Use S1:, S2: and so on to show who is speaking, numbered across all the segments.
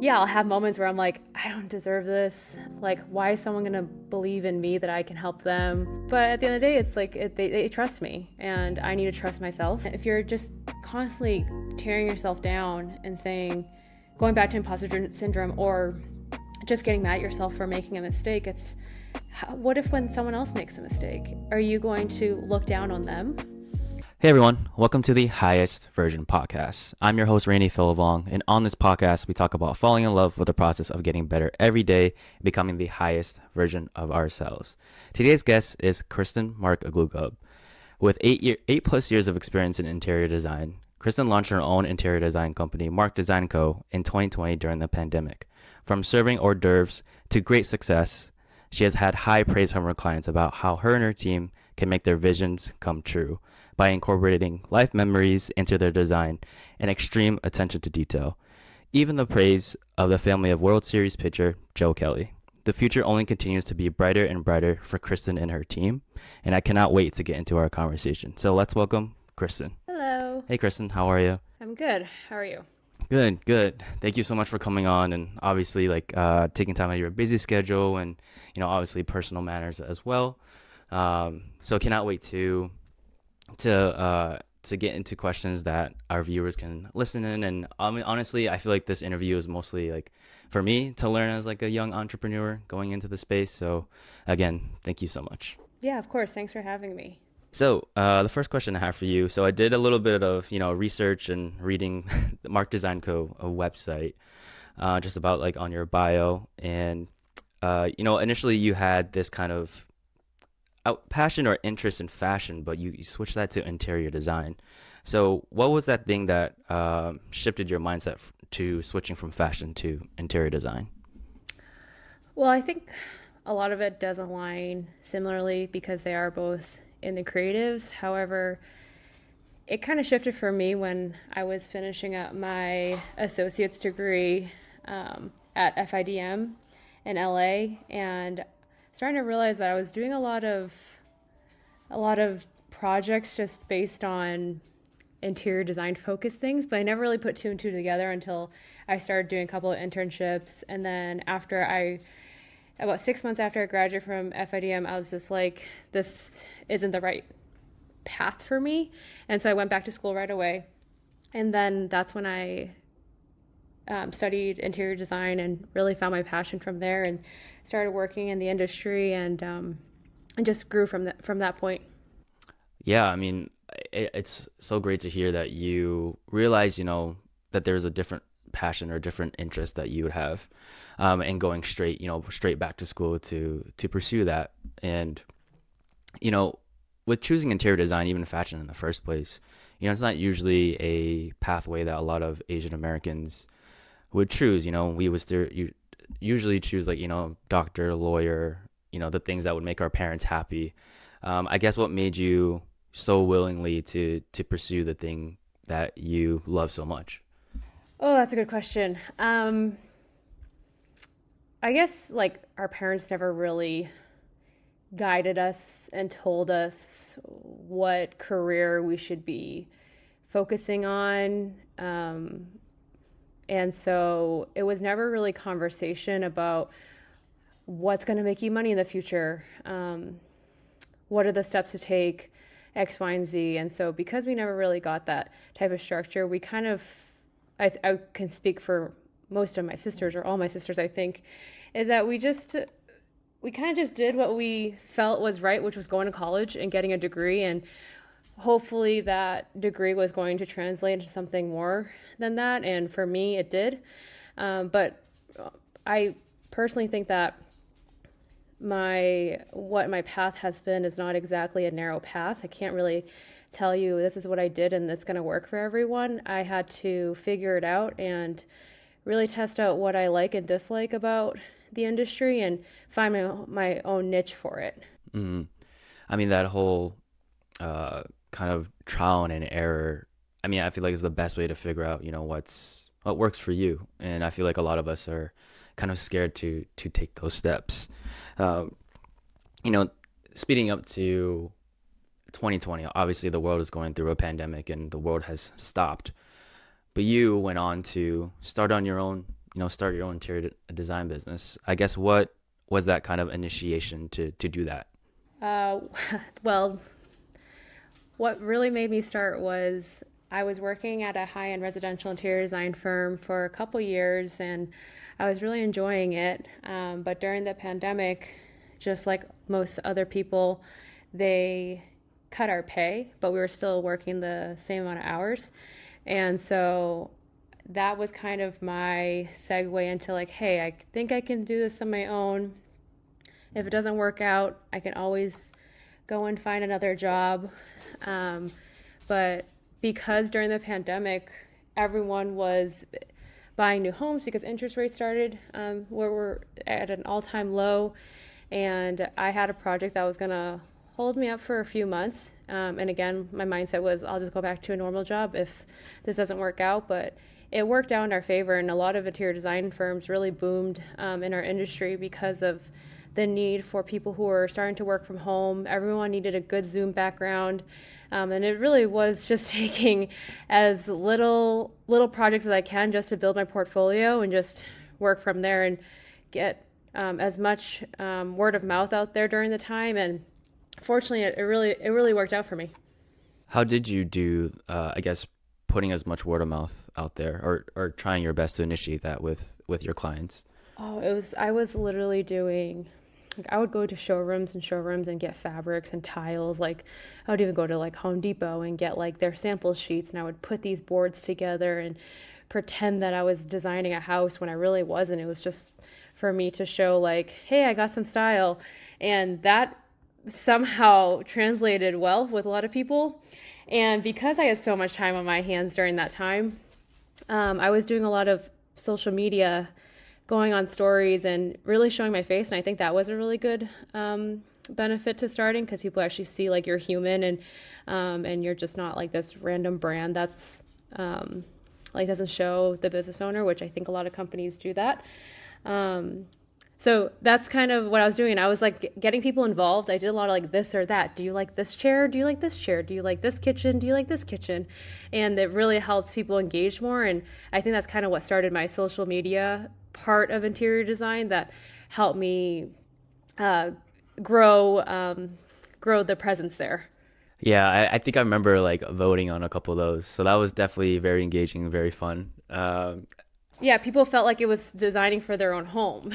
S1: yeah, I'll have moments where I'm like, I don't deserve this. Like, why is someone gonna believe in me that I can help them? But at the end of the day, it's like they trust me, and I need to trust myself. If you're just constantly tearing yourself down and saying, going back to imposter syndrome, or just getting mad at yourself for making a mistake, it's what if when someone else makes a mistake? Are you going to look down on them?
S2: Hey everyone, welcome to the Highest Version Podcast. I'm your host, Rainey Philivong, and on this podcast, we talk about falling in love with the process of getting better every day and becoming the highest version of ourselves. Today's guest is Kristyn Mark-Aglugub. With 8+ years of experience in interior design, Kristyn launched her own interior design company, Mark Design Co., in 2020 during the pandemic. From serving hors d'oeuvres to great success, she has had high praise from her clients about how her and her team can make their visions come true by incorporating life memories into their design and extreme attention to detail. Even the praise of the family of World Series pitcher Joe Kelly. The future only continues to be brighter and brighter for Kristyn and her team, and I cannot wait to get into our conversation. So let's welcome Kristyn.
S1: Hello.
S2: Hey Kristyn, how are you?
S1: I'm good. How are you?
S2: Good. Thank you so much for coming on and obviously taking time out of your busy schedule and obviously personal matters as well. So cannot wait to get into questions that our viewers can listen in. And I mean, honestly, I feel like this interview is mostly like for me to learn as like a young entrepreneur going into the space. So again, thank you so much.
S1: Yeah, of course. Thanks for having me.
S2: So the first question I have for you. So I did a little bit of research and reading the Mark Design Co. a website, just about like on your bio, and initially you had this kind of passion or interest in fashion, but you switched that to interior design. So what was that thing that shifted your mindset to switching from fashion to interior design?
S1: Well, I think a lot of it does align similarly because they are both in the creatives. However, it kind of shifted for me when I was finishing up my associate's degree at FIDM in LA, and starting to realize that I was doing a lot of projects just based on interior design focused things, but I never really put two and two together until I started doing a couple of internships. And then about 6 months after I graduated from FIDM, I was just like, this isn't the right path for me. And so I went back to school right away. And then that's when I studied interior design and really found my passion from there and started working in the industry and just grew from that point.
S2: Yeah, I mean, it's so great to hear that you realize, that there's a different passion or different interest that you would have, and going straight back to school to pursue that. And, with choosing interior design, even fashion in the first place, it's not usually a pathway that a lot of Asian Americans would choose. We would usually choose doctor, lawyer, the things that would make our parents happy. I guess what made you so willingly to pursue the thing that you love so much?
S1: Oh, that's a good question. I guess our parents never really guided us and told us what career we should be focusing on. And so it was never really conversation about what's going to make you money in the future. What are the steps to take, X, Y, and Z. And so because we never really got that type of structure, we kind of, I can speak for most of my sisters or all my sisters, I think, is that we kind of just did what we felt was right, which was going to college and getting a degree. And hopefully that degree was going to translate into something more than that. And for me, it did. But I personally think that what my path has been is not exactly a narrow path. I can't really tell you this is what I did and it's going to work for everyone. I had to figure it out and really test out what I like and dislike about the industry and find my own niche for it.
S2: Mm-hmm. I mean, that whole kind of trial and error, I mean, I feel like is the best way to figure out, what works for you. And I feel like a lot of us are kind of scared to take those steps. Speeding up to 2020, obviously the world is going through a pandemic and the world has stopped. But you went on to start on your own start your own interior design business. I guess what was that kind of initiation to do that?
S1: Uh, well, what really made me start was I was working at a high end residential interior design firm for a couple years and I was really enjoying it. But during the pandemic, just like most other people, they cut our pay, but we were still working the same amount of hours. And so that was kind of my segue into like, hey, I think I can do this on my own. If it doesn't work out, I can always go and find another job. Um, but because during the pandemic, everyone was buying new homes because interest rates started where we're at an all-time low, and I had a project that was going to hold me up for a few months. And again, my mindset was I'll just go back to a normal job if this doesn't work out. But it worked out in our favor, and a lot of interior design firms really boomed in our industry because of the need for people who were starting to work from home. Everyone needed a good Zoom background. And it really was just taking as little projects as I can just to build my portfolio and just work from there and get as much word of mouth out there during the time. And fortunately, it really worked out for me.
S2: How did you do, I guess, putting as much word of mouth out there, or trying your best to initiate that with your clients?
S1: I was literally doing, like, I would go to showrooms and get fabrics and tiles. Like, I would even go to like Home Depot and get like their sample sheets, and I would put these boards together and pretend that I was designing a house when I really wasn't. It was just for me to show like, hey, I got some style. And that somehow translated well with a lot of people. And because I had so much time on my hands during that time, I was doing a lot of social media, going on stories and really showing my face. And I think that was a really good benefit to starting, because people actually see like you're human, and you're just not like this random brand that's like doesn't show the business owner, which I think a lot of companies do that. So that's kind of what I was doing. I was like getting people involved. I did a lot of like this or that. Do you like this chair? Do you like this chair? Do you like this kitchen? Do you like this kitchen? And it really helps people engage more. And I think that's kind of what started my social media part of interior design that helped me grow the presence there.
S2: Yeah, I think I remember like voting on a couple of those. So that was definitely very engaging and very fun.
S1: Yeah, people felt like it was designing for their own home.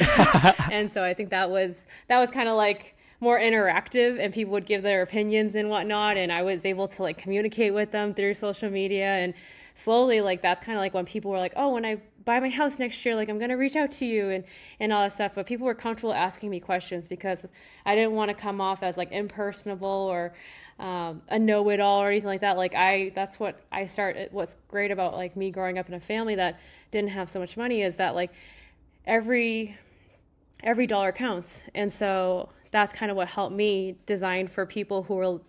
S1: And so I think that was kind of like more interactive, and people would give their opinions and whatnot, and I was able to like communicate with them through social media. And slowly, like, that's kind of like when people were like, oh, when I buy my house next year, like, I'm going to reach out to you and all that stuff. But people were comfortable asking me questions because I didn't want to come off as like impersonable or a know-it-all or anything like that. Like, that's what I started. What's great about like me growing up in a family that didn't have so much money is that like every dollar counts. And so that's kind of what helped me design for people who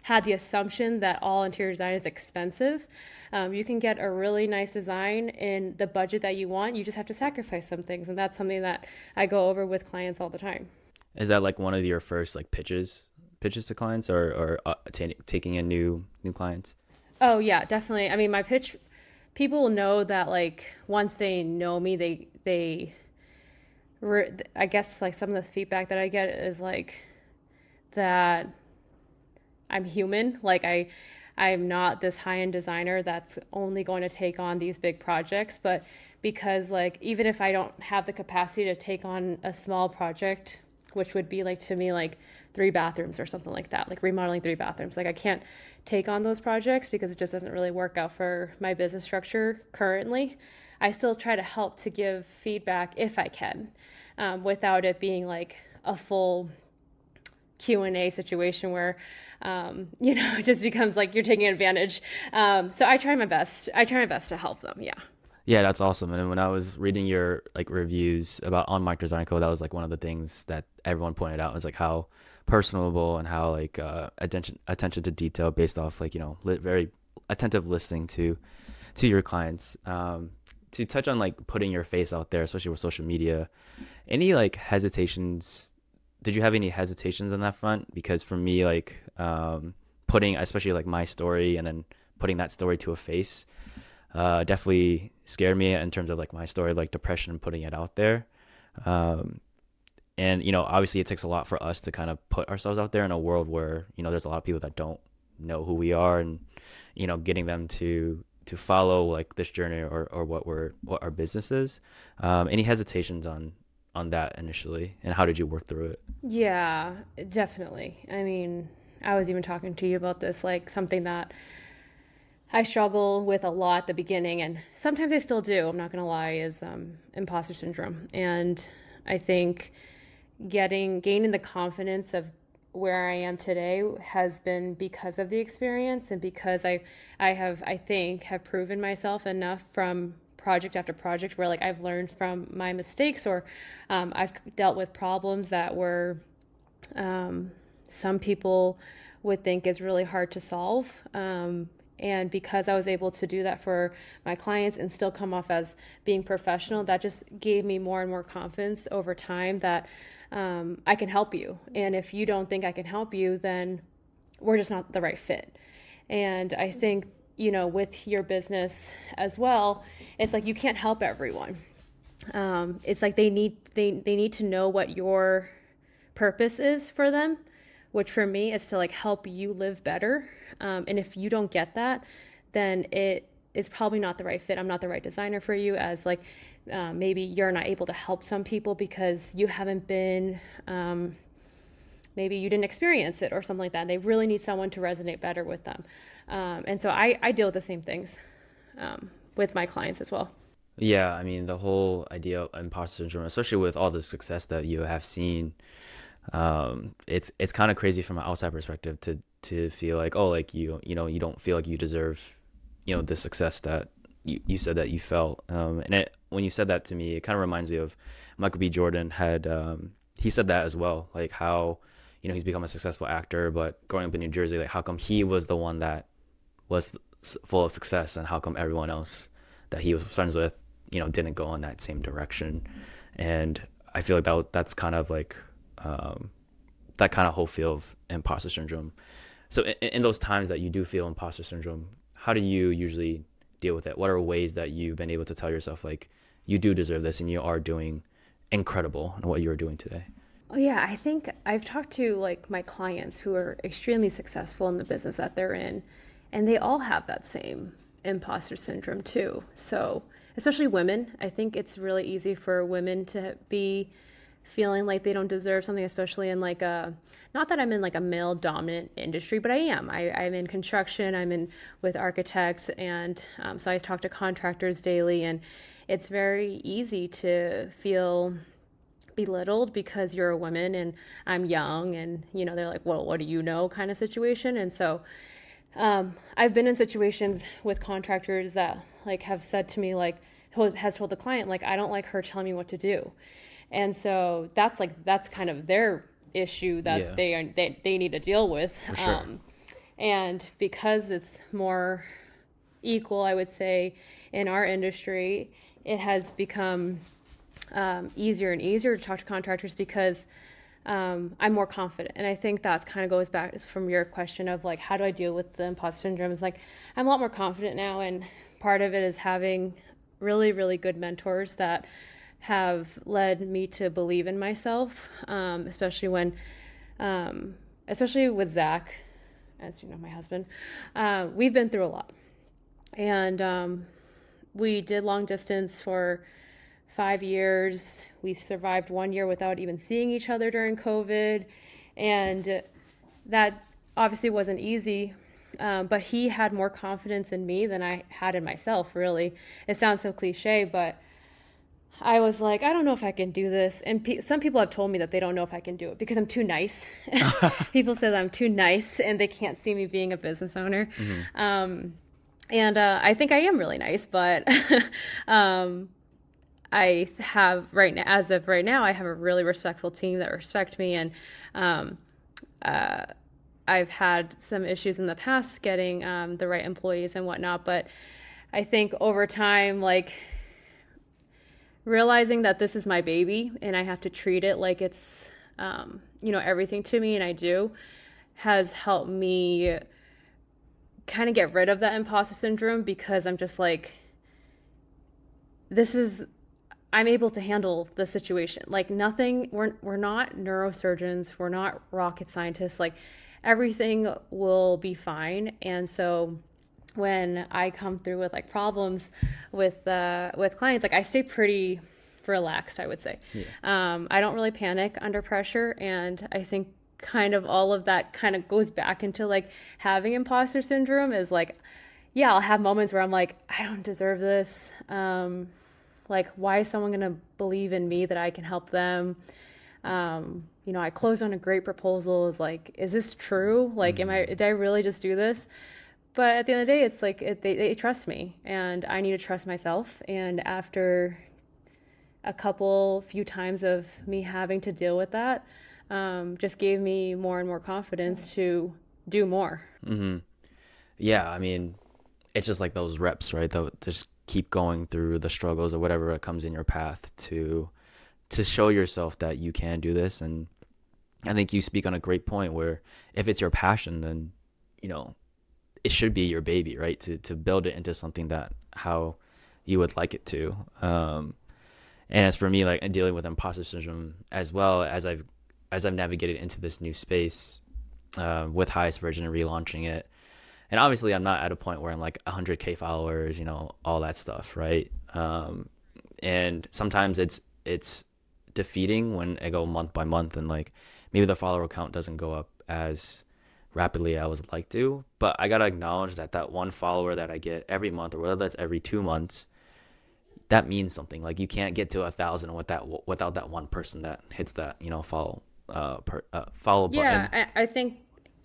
S1: had the assumption that all interior design is expensive. You can get a really nice design in the budget that you want. You just have to sacrifice some things. And that's something that I go over with clients all the time.
S2: Is that like one of your first like pitches to clients, or taking in new clients?
S1: Oh yeah, definitely. I mean, my pitch, people know that like once they know me, I guess like some of the feedback that I get is like that I'm human. Like I'm not this high-end designer that's only going to take on these big projects, but because like even if I don't have the capacity to take on a small project, which would be like to me like 3 bathrooms or something like that, like remodeling 3 bathrooms, like I can't take on those projects because it just doesn't really work out for my business structure currently. I still try to help to give feedback if I can, without it being like a full Q&A situation where it just becomes like you're taking advantage. So I try my best to help them.
S2: Yeah, that's awesome. And when I was reading your like reviews about On Mic Design Co, that was like one of the things that everyone pointed out, was like how personable and how like attention to detail, based off like very attentive listening to your clients. To touch on like putting your face out there, especially with social media, any like hesitations? Did you have any hesitations on that front? Because for me, like putting especially like my story and then putting that story to a face, definitely scared me in terms of like my story, like depression and putting it out there. Um, and obviously it takes a lot for us to kind of put ourselves out there in a world where there's a lot of people that don't know who we are, and getting them to follow like this journey, or what our business is. Any hesitations on that initially, and how did you work through it?
S1: Yeah, definitely. I mean, I was even talking to you about this, like something that I struggle with a lot at the beginning, and sometimes I still do, I'm not going to lie, is imposter syndrome. And I think gaining the confidence of where I am today has been because of the experience, and because I think have proven myself enough from project after project where like I've learned from my mistakes, or I've dealt with problems that were some people would think is really hard to solve. And because I was able to do that for my clients and still come off as being professional, that just gave me more and more confidence over time that I can help you. And if you don't think I can help you, then we're just not the right fit. And I think, with your business as well, it's like you can't help everyone. It's like they need to know what your purpose is for them, which for me is to like help you live better. And if you don't get that, then it is probably not the right fit. I'm not the right designer for you, as like maybe you're not able to help some people because you haven't been, maybe you didn't experience it or something like that. They really need someone to resonate better with them. And so I deal with the same things with my clients as well.
S2: Yeah, I mean, the whole idea of imposter syndrome, especially with all the success that you have seen, it's kind of crazy from an outside perspective to feel like, oh, like you don't feel like you deserve the success that you said that you felt. And when you said that to me, it kind of reminds me of Michael B. Jordan had he said that as well, like how he's become a successful actor, but growing up in New Jersey, like how come he was the one that was full of success, and how come everyone else that he was friends with didn't go in that same direction. And I feel like that's kind of like that kind of whole feel of imposter syndrome. So in those times that you do feel imposter syndrome, how do you usually deal with it? What are ways that you've been able to tell yourself like you do deserve this and you are doing incredible in what you're doing today?
S1: Oh yeah, I think I've talked to like my clients who are extremely successful in the business that they're in, and they all have that same imposter syndrome too. So, especially women, I think it's really easy for women to be feeling like they don't deserve something, especially in like not that I'm in like a male dominant industry, but I am. I'm in construction, I'm in with architects, and so I talk to contractors daily, and it's very easy to feel belittled because you're a woman and I'm young, and they're like, well, what do you know, kind of situation. And so I've been in situations with contractors that like have said to me, like, has told the client, like, I don't like her telling me what to do. And so that's kind of their issue that they need to deal with.
S2: For sure.
S1: And because it's more equal, I would say, in our industry, it has become easier and easier to talk to contractors because I'm more confident. And I think that kind of goes back from your question of like, how do I deal with the imposter syndrome? It's like, I'm a lot more confident now. And part of it is having really, really good mentors that have led me to believe in myself, especially with Zach, as you know, my husband. We've been through a lot. And we did long distance for 5 years. We survived 1 year without even seeing each other during COVID. And that obviously wasn't easy, but he had more confidence in me than I had in myself, really. It sounds so cliche, but I was like, I don't know if I can do this. And some people have told me that they don't know if I can do it because I'm too nice. People say that I'm too nice and they can't see me being a business owner. Mm-hmm. And I think I am really nice, but I have right now, as of right now, I have a really respectful team that respect me. And I've had some issues in the past getting the right employees and whatnot. But I think over time, like, realizing that this is my baby and I have to treat it like it's, everything to me, and I do, has helped me kind of get rid of that imposter syndrome, because I'm just like, this is, I'm able to handle the situation. Like nothing, we're not neurosurgeons, we're not rocket scientists. Like everything will be fine. And so when I come through with like problems with clients, like I stay pretty relaxed, I would say. I don't really panic under pressure, and I think kind of all of that kind of goes back into like having imposter syndrome is like, yeah, I'll have moments where I'm like, I don't deserve this. Like, why is someone going to believe in me that I can help them? I closed on a great proposal. Is like, is this true? Like, did I really just do this? But at the end of the day, it's like, they trust me, and I need to trust myself. And after a few times of me having to deal with that, just gave me more and more confidence to do more.
S2: Yeah, I mean, it's just like those reps, right? Just keep going through the struggles or whatever comes in your path to show yourself that you can do this. And I think you speak on a great point where if it's your passion, then it should be your baby, right? To build it into something that how you would like it to. And as for me, like dealing with imposter syndrome as well as I've navigated into this new space with Highest Version and relaunching it. And obviously I'm not at a point where I'm like 100K followers, all that stuff, right? And sometimes it's defeating when I go month by month and like maybe the follower count doesn't go up as rapidly as I would like to, but I gotta acknowledge that one follower that I get every month, or whether that's every 2 months, that means something. Like you can't get to 1,000 without that one person that hits that follow button.
S1: Yeah, I think.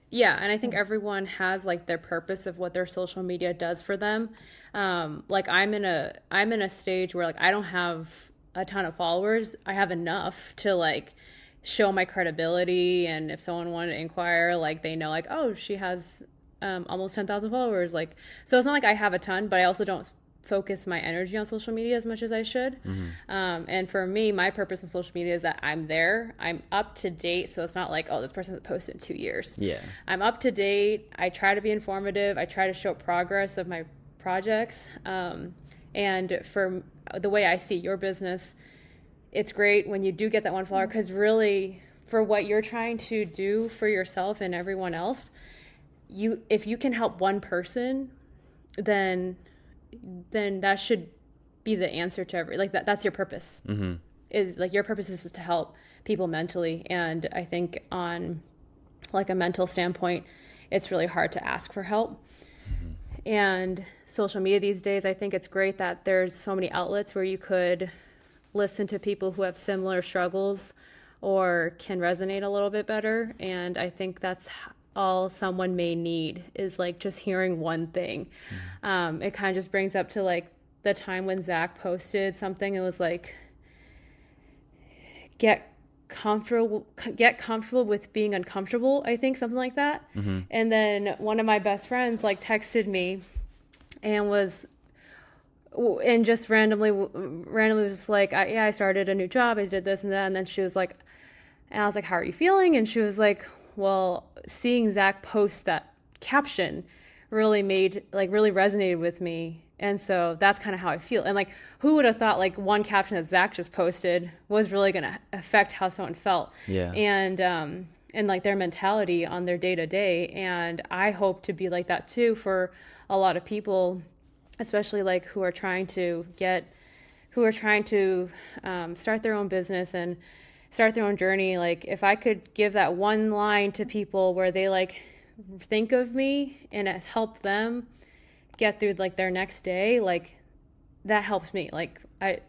S1: Yeah, and I think everyone has like their purpose of what their social media does for them. Like I'm in a stage where like I don't have a ton of followers. I have enough to like show my credibility, and if someone wanted to inquire, like they know like, oh, she has almost 10,000 followers. Like, so it's not like I have a ton, but I also don't focus my energy on social media as much as I should. And for me, my purpose on social media is that I'm there, I'm up to date. So it's not like, oh, this person hasn't posted in 2 years.
S2: Yeah.
S1: I'm up to date. I try to be informative. I try to show progress of my projects. And for the way I see your business, it's great when you do get that one follower, because really for what you're trying to do for yourself and everyone else, if you can help one person, then that should be the answer to that's your purpose. Is like your purpose is to help people mentally. And I think on like a mental standpoint, it's really hard to ask for help. And social media these days, I think it's great that there's so many outlets where you could listen to people who have similar struggles or can resonate a little bit better. And I think that's all someone may need, is like just hearing one thing. It kind of just brings up to like the time when Zach posted something. It was like, get comfortable with being uncomfortable, I think, something like that. And then one of my best friends like texted me and just randomly was like, I started a new job, I did this and that. And then she was like, and I was like, how are you feeling? And she was like, well, seeing Zach post that caption really resonated with me. And so that's kind of how I feel. And like, who would have thought like one caption that Zach just posted was really going to affect how someone felt.
S2: Yeah.
S1: And like their mentality on their day to day. And I hope to be like that too for a lot of people, especially like who are trying to start their own business and start their own journey. Like if I could give that one line to people where they like think of me and it help them get through like their next day, like that helps me. I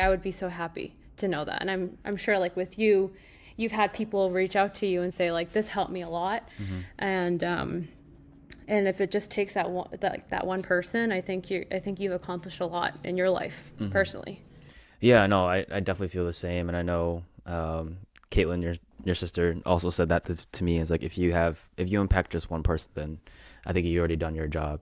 S1: would be so happy to know that. And I'm sure like with you've had people reach out to you and say like, this helped me a lot. And if it just takes that one person, I think you've accomplished a lot in your life personally.
S2: Yeah, no, I definitely feel the same. And I know Caitlin, your sister, also said that to me, is like, if you impact just one person, then I think you already done your job.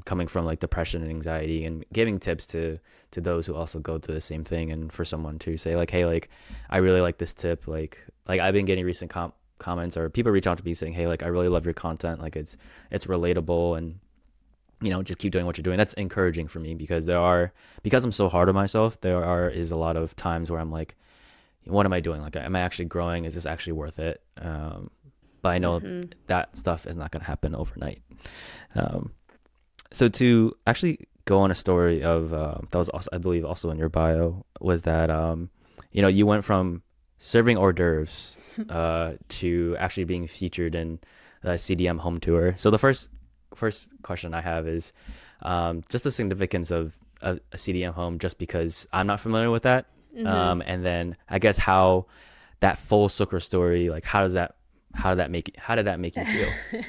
S2: Coming from like depression and anxiety, and giving tips to those who also go through the same thing. And for someone to say like, hey, like I really like this tip, like I've been getting recent comments or people reach out to me saying, hey, like I really love your content, like it's relatable. And just keep doing what you're doing. That's encouraging for me because because I'm so hard on myself, is a lot of times where I'm like, what am I doing? Like, am I actually growing? Is this actually worth it? But I know that stuff is not going to happen overnight. So to actually go on a story of, that was also, I believe also in your bio, was that, you went from serving hors d'oeuvres, to actually being featured in a CDM home tour. So the first question I have is, just the significance of a CDM home, just because I'm not familiar with that. And then I guess how that full circle story, like how did that make you feel?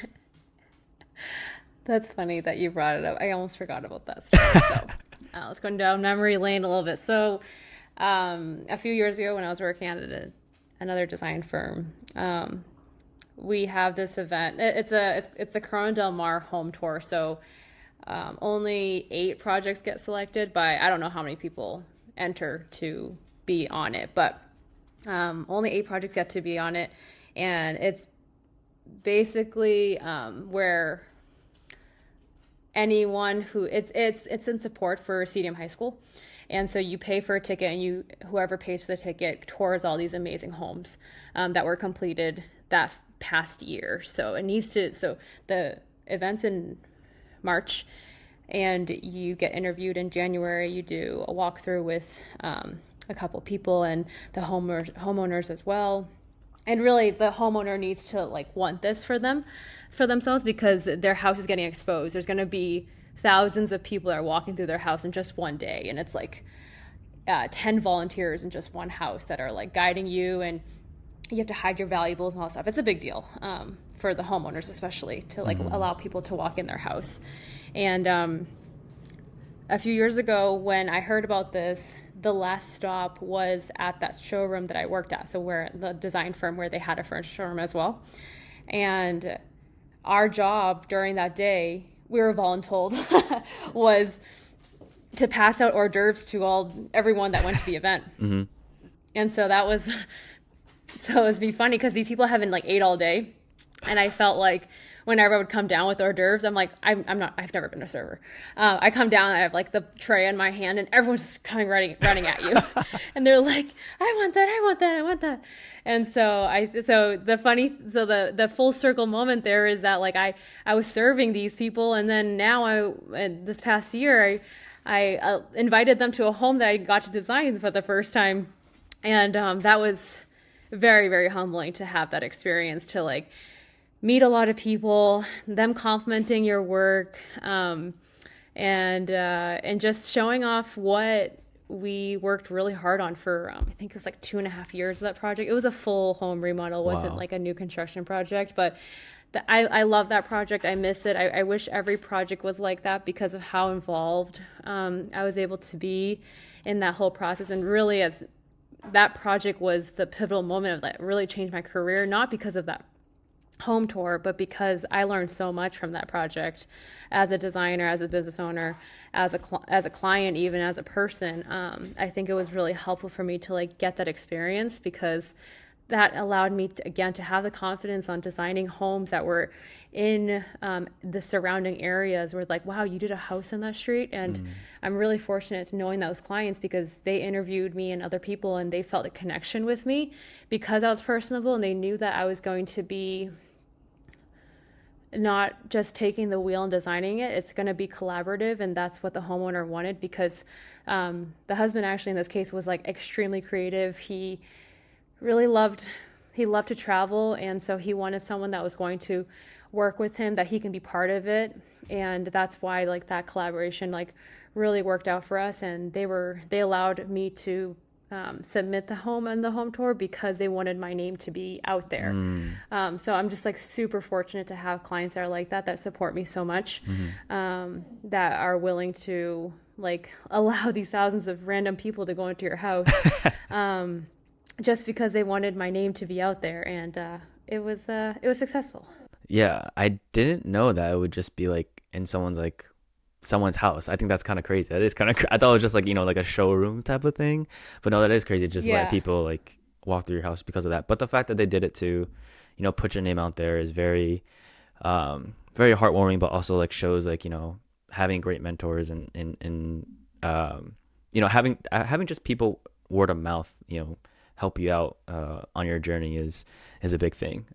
S1: That's funny that you brought it up. I almost forgot about that story. So let's go down memory lane a little bit. So a few years ago when I was working at another design firm, we have this event. It's the Corona Del Mar home tour. So only 8 projects get selected by, I don't know how many people enter to be on it, but only 8 projects get to be on it. And it's basically where anyone who it's in support for CDM high school. And so you pay for a ticket, and whoever pays for the ticket tours all these amazing homes that were completed that past year. So the event's in March, and you get interviewed in January. You do a walkthrough with a couple people and the homeowners as well. And really, the homeowner needs to want this for themselves, because their house is getting exposed. There's going to be thousands of people that are walking through their house in just one day, and it's 10 volunteers in just one house that are guiding you, and you have to hide your valuables and all that stuff. It's a big deal for the homeowners, especially to allow people to walk in their house. And a few years ago, when I heard about this, the last stop was at that showroom that I worked at. So we're the design firm where they had a furniture showroom as well. And our job during that day, we were voluntold, was to pass out hors d'oeuvres to everyone that went to the event. And so it was be funny because these people haven't ate all day. And I felt like whenever I would come down with hors d'oeuvres, I'm I've never been a server. I come down, I have the tray in my hand, and everyone's just coming running at you. And they're like, I want that. And so the full circle moment there is that I was serving these people, and then now this past year, I invited them to a home that I got to design for the first time. And that was very, very humbling to have that experience, to meet a lot of people, them complimenting your work, and just showing off what we worked really hard on for, I think it was 2.5 years of that project. It was a full home remodel. It wasn't a new construction project, but I love that project. I miss it. I wish every project was like that because of how involved I was able to be in that whole process. And really, as that project was the pivotal moment that really changed my career, not because of that home tour, but because I learned so much from that project as a designer, as a business owner, as a client, even as a person. I think it was really helpful for me to get that experience, because that allowed me to have the confidence on designing homes that were in the surrounding areas where wow, you did a house on that street. And I'm really fortunate to knowing those clients, because they interviewed me and other people, and they felt a connection with me because I was personable, and they knew that I was going to be not just taking the wheel and designing it. It's going to be collaborative, and that's what the homeowner wanted, because the husband actually in this case was extremely creative. He loved to travel, and so he wanted someone that was going to work with him, that he can be part of it. And that's why that collaboration really worked out for us. And they allowed me to submit the home and the home tour because they wanted my name to be out there. So I'm just super fortunate to have clients that are like that support me so much, that are willing to allow these thousands of random people to go into your house, just because they wanted my name to be out there. And it was successful.
S2: Yeah, I didn't know that it would just be in someone's house. I think that's kind of crazy. That is kind of I thought it was just a showroom type of thing, but no, that is crazy. Just let people walk through your house because of that. But the fact that they did it to put your name out there is very very heartwarming, but also shows having great mentors and having just people word of mouth, help you out on your journey is a big thing.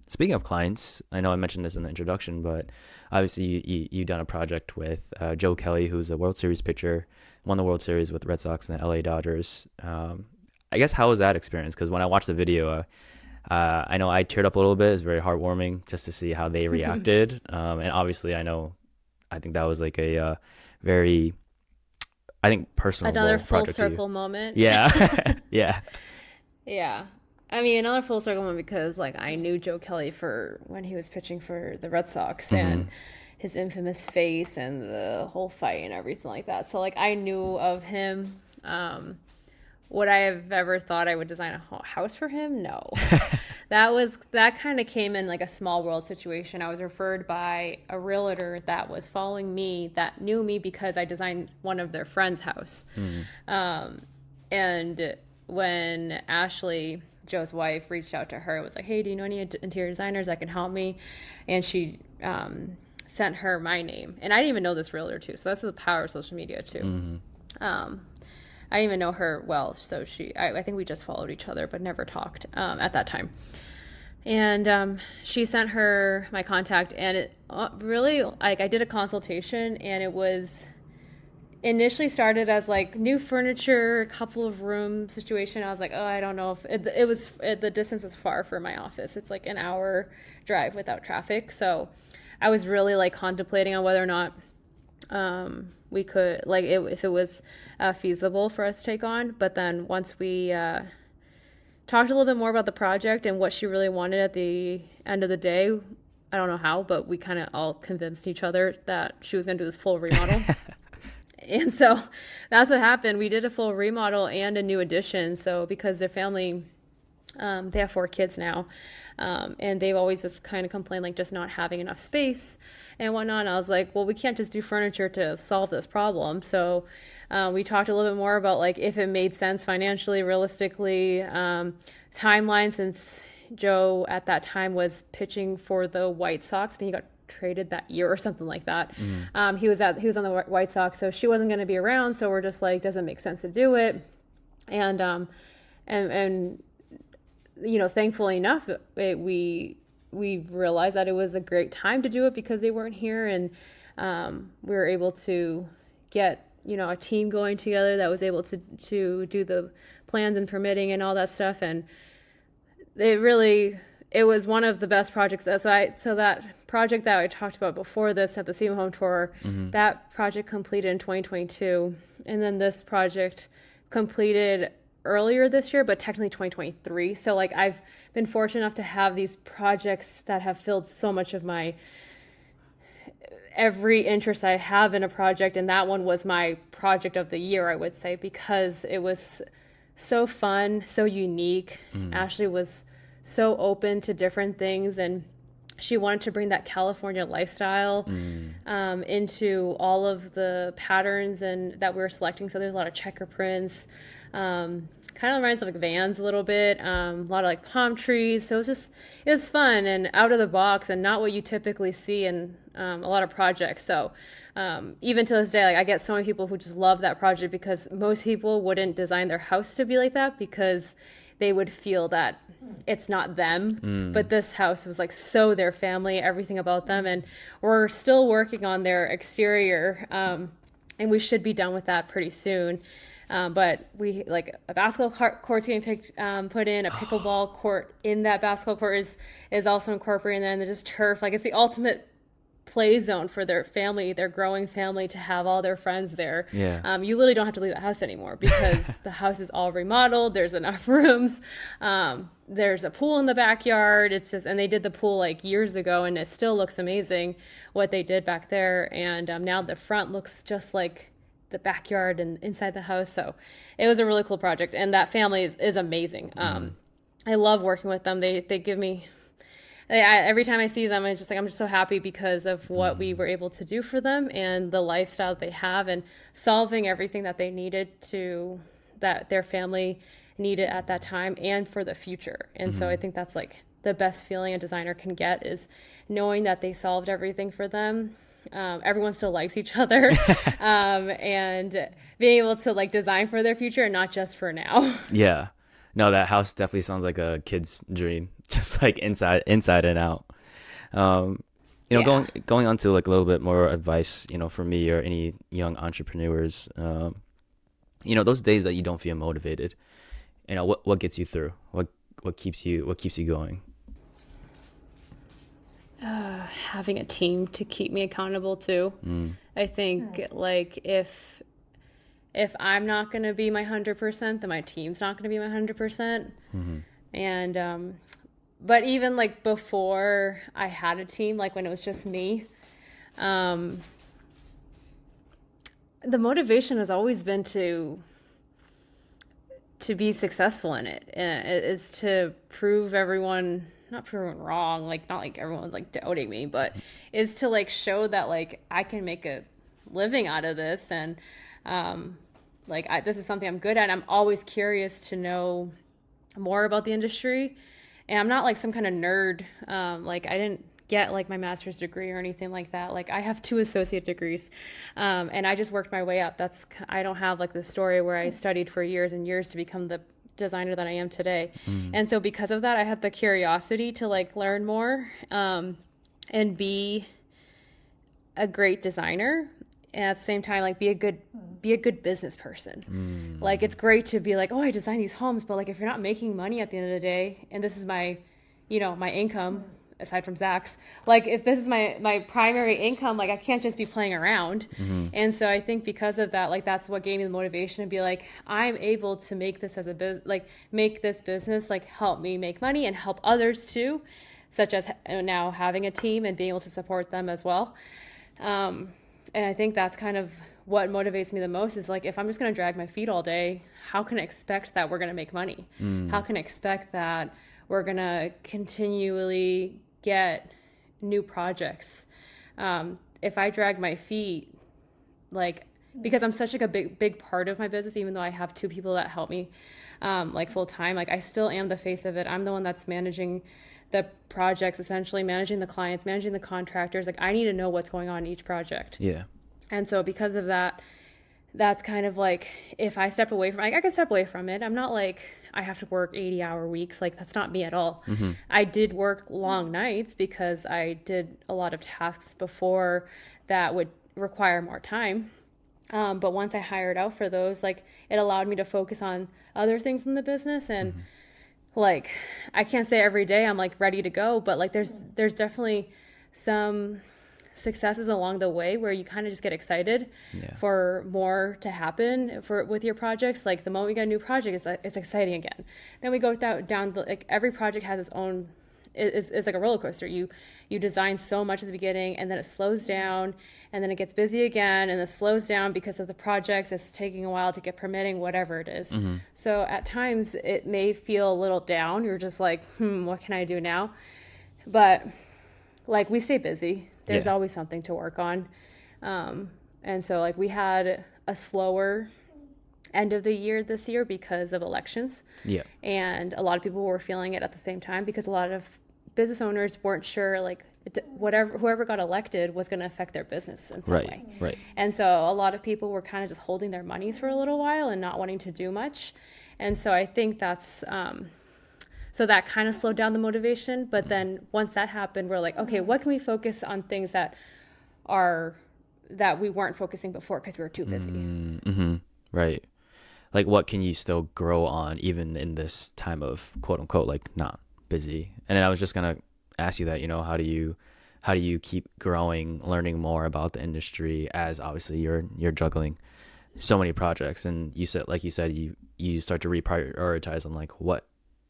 S2: Speaking of clients, I know I mentioned this in the introduction, but obviously you've done a project with Joe Kelly, who's a World Series pitcher, won the World Series with the Red Sox and the LA Dodgers. I guess, how was that experience? Because when I watched the video, I know I teared up a little bit. It's very heartwarming just to see how they reacted. And obviously, I think that was like a very, I think, personal
S1: another full
S2: project
S1: circle moment.
S2: Yeah. Yeah.
S1: Yeah. I mean, another full circle moment because like I knew Joe Kelly for when he was pitching for the Red Sox and his infamous face and the whole fight and everything like that. So like I knew of him. Would I have ever thought I would design a house for him? No. That kind of came in like a small world situation. I was referred by a realtor that was following me, that knew me because I designed one of their friends' house. And when Ashley, Joe's wife, reached out to her, it was like, hey, do you know any interior designers that can help me? And she sent her my name. And I didn't even know this realtor too. So that's the power of social media too. I didn't even know her well, so I think we just followed each other, but never talked at that time. And she sent her my contact, and it really, like, I did a consultation, and it was initially started as like new furniture, couple of room situation. I was like, oh, I don't know if the distance was far for my office. It's like an hour drive without traffic, so I was really like contemplating on whether or not we could, like, if it was feasible for us to take on. But then once we talked a little bit more about the project and what she really wanted at the end of the day, I don't know how, but we kind of all convinced each other that she was going to do this full remodel. And so that's what happened. We did a full remodel and a new addition. So because their family, they have 4 kids now, and they've always just kind of complained like just not having enough space and whatnot. And I was like, well, we can't just do furniture to solve this problem. So we talked a little bit more about like if it made sense financially, realistically, timeline, since Joe at that time was pitching for the White Sox. I think he got traded that year or something like that. He was on the White Sox, so she wasn't going to be around. So we're just like, doesn't make sense to do it. And you know, thankfully enough, we realized that it was a great time to do it because they weren't here, and we were able to get, you know, a team going together that was able to do the plans and permitting and all that stuff. And it was one of the best projects. So that project that I talked about before this at the SEMA home tour, that project completed in 2022, and then this project completed earlier this year, but technically 2023. So like I've been fortunate enough to have these projects that have filled so much of my every interest I have in a project, and that one was my project of the year, I would say, because it was so fun, so unique. Ashley was so open to different things, and she wanted to bring that California lifestyle into all of the patterns and that we were selecting. So there's a lot of checker prints, kind of reminds of like Vans a little bit, a lot of like palm trees. So it was fun and out of the box and not what you typically see in a lot of projects. So even to this day, like I get so many people who just love that project because most people wouldn't design their house to be like that because they would feel that it's not them. But this house was like so their family, everything about them. And we're still working on their exterior, and we should be done with that pretty soon. But we like a basketball court's getting put in, a pickleball court in that basketball court is also incorporated in there, and there's just turf. Like it's the ultimate play zone for their family, their growing family, to have all their friends there.
S2: Yeah.
S1: You literally don't have to leave the house anymore because the house is all remodeled. There's enough rooms. There's a pool in the backyard. It's just, and they did the pool like years ago, and it still looks amazing what they did back there. And now the front looks just like the backyard and inside the house. So it was a really cool project, and that family is amazing. I love working with them. They give me, every time I see them, I'm just so happy because of what we were able to do for them and the lifestyle that they have and solving everything that they needed that their family needed at that time and for the future. And so I think that's like the best feeling a designer can get, is knowing that they solved everything for them everyone still likes each other, and being able to like design for their future and not just for now.
S2: Yeah. No, that house definitely sounds like a kid's dream, just like inside and out. Um,
S1: Yeah.
S2: going on to like a little bit more advice, for me or any young entrepreneurs, those days that you don't feel motivated, what gets you through? What keeps you going?
S1: Having a team to keep me accountable to.
S2: Mm,
S1: I think like if I'm not going to be my 100%, then my team's not going to be my 100%.
S2: mm-hmm.
S1: And but even like before I had a team, like when it was just me, um, the motivation has always been to be successful in it. It's to prove everyone, not prove everyone wrong, like not like everyone's like doubting me, but it's to like show that like I can make a living out of this, and this is something I'm good at. I'm always curious to know more about the industry, and I'm not like some kind of nerd. Like I didn't get like my master's degree or anything like that. Like I have 2 associate degrees, and I just worked my way up. I don't have like the story where I studied for years and years to become the designer that I am today. And so because of that, I had the curiosity to like learn more, and be a great designer, and at the same time like be a good business person. Like it's great to be like, oh, I design these homes, but like if you're not making money at the end of the day, and this is my my income aside from Zach's, like if this is my primary income, like I can't just be playing around. And so I think because of that, like that's what gave me the motivation to be like, I'm able to make this as a make this business like help me make money and help others too, such as now having a team and being able to support them as well. And I think that's kind of what motivates me the most is like, if I'm just going to drag my feet all day, how can I expect that we're going to make money? How can I expect that we're going to continually get new projects? If I drag my feet, like, because I'm such like a big part of my business, even though I have 2 people that help me, like full time, like I still am the face of it. I'm the one that's managing the projects, essentially managing the clients, managing the contractors. Like I need to know what's going on in each project.
S2: Yeah.
S1: And so because of that, that's kind of like, if I step away from, like I can step away from it. I'm not like I have to work 80-hour weeks. Like that's not me at all. I did work long nights because I did a lot of tasks before that would require more time. But once I hired out for those, like it allowed me to focus on other things in the business. And like, I can't say every day I'm like ready to go, but like there's definitely some successes along the way where you kind of just get excited for more to happen with your projects. Like the moment we get a new project, it's exciting again. Then we go down like every project has its own, it's like a roller coaster. You design so much at the beginning, and then it slows down, and then it gets busy again, and it slows down because of the projects. It's taking a while to get permitting, whatever it is. So at times it may feel a little down. You're just like, what can I do now? But like we stay busy. There's always something to work on. And so like we had a slower end of the year this year because of elections.
S2: Yeah.
S1: And a lot of people were feeling it at the same time because a lot of business owners weren't sure like whoever got elected was going to affect their business in some way.
S2: Right.
S1: And so a lot of people were kind of just holding their monies for a little while and not wanting to do much. And so I think that's so that kind of slowed down the motivation. But then once that happened, we're like, okay, what can we focus on things that we weren't focusing before because we were too busy.
S2: Right. Like what can you still grow on even in this time of quote unquote like not busy? And then I was just gonna ask you that, how do you keep growing, learning more about the industry as obviously you're juggling so many projects, and you said you start to reprioritize on like what